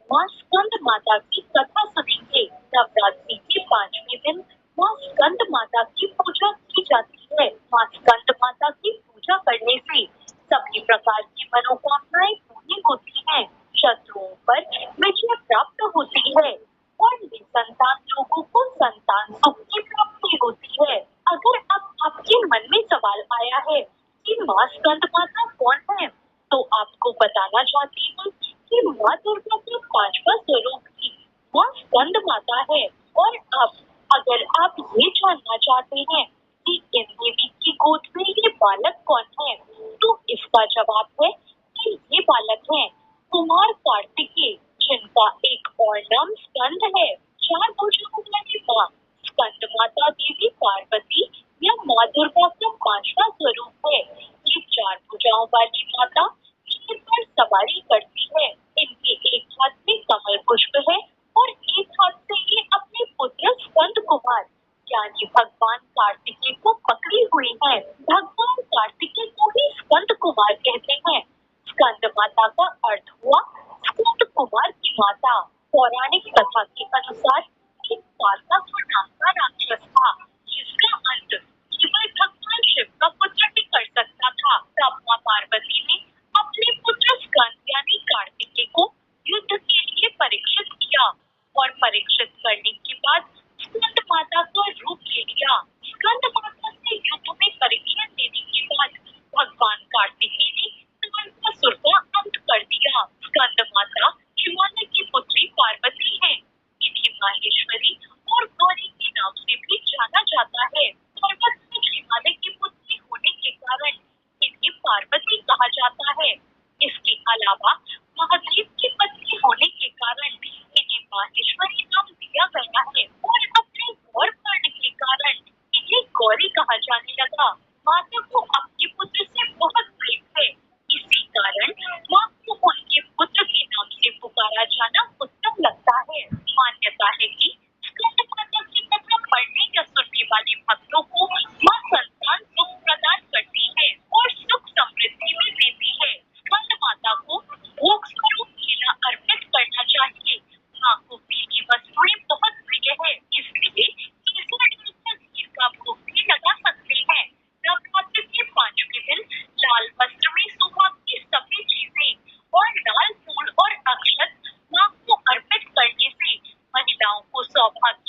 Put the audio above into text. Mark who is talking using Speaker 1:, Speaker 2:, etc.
Speaker 1: माँ स्कंद माता की कथा सुनेंगे। नवरात्रि के 5वें दिन माँ स्कंद माता की पूजा की जाती है। माँ स्कंद माता की पूजा करने से सभी प्रकार की मनोकामनाएं पूरी होती हैं, शत्रुओं पर विजय प्राप्त होती है और निसंतान लोगों को संतान सुख की प्राप्ति होती है। अगर अब आपके मन में सवाल आया है कि माँ स्कंद माता कौन है, तो आपको बताना चाहती हूँ कि माँ दुर्गा का 5वां स्वरूप ही माँ स्कंद माता है। और अब अगर आप ये जानना चाहते हैं कि इन देवी की गोद में ये बालक कौन है, तो इसका जवाब है कि ये बालक है कुमार कार्तिकेय, जिनका एक और नाम स्कंद है। 4 भुजाओं वाली माँ स्कंद माता देवी पार्वती या माँ दुर्गा का 5वां स्वरूप है। ये 4 भुजाओं वाली माता शेर पर सवारी करती है। इनके एक हाथ में कमल पुष्प है और एक हाथ से ये अपने पुत्र स्कंद कुमार यानी भगवान कार्तिकेय को पकड़ी हुई है। भगवान कार्तिकेय को ही स्कंद कुमार कहते हैं। स्कंद माता का अर्थ हुआ स्कंद कुमार की माता। पौराणिक कथा के अनुसार एक कालकासुर नाम का राक्षस था, जिसका अंत केवल भगवान शिव का पुत्र ही कर सकता था। तब माँ पार्वती ने अपने पुत्र स्कंद यानी कार्तिकेय को युद्ध के लिए परीक्षित किया और परीक्षित करने के बाद स्कंद माता का रूप ले लिया। स्कंद माता से युद्ध में परीक्षा देने के बाद भगवान कार्तिकेय ने कालकासुर का अंत कर दिया। स्कंद माता हिमालय की पुत्री पार्वती है। इन्हें माहेश्वरी और गौरी के नाम से भी जाना जाता है। पर्वत में हिमालय की पुत्री होने के कारण इन्हें पार्वती कहा जाता है। इसके अलावा महादेव की पत्नी होने के कारण इन्हें माहेश्वरी नाम दिया गया है और अपने गौर वर्ण के कारण इन्हें गौरी कहा जाने लगा। माता को अपने पुत्र से बहुत प्रेम है, इसी कारण माँ को उनके पुत्र के नाम से पुकारा जाना उत्तम लगता है। मान्यता है कि स्कंद माता की कथा पढ़ने या सुनने वाले भक्तों को माँ संतान सुख प्रदान करती है और सुख समृद्धि में देती है। स्कंद माता को भोग स्वरूप केला अर्पित करना चाहिए। माँ को पीली वस्तुएं बहुत प्रिय है, इसलिए केसर डालकर खीर का भोग भी लगा सकते हैं। नवरात्र के 5वें दिन लाल वस्त्र में सुहाग की सभी चीजें और लाल फूल और अक्षत माँ को अर्पित करने से महिलाओं को सौभाग्य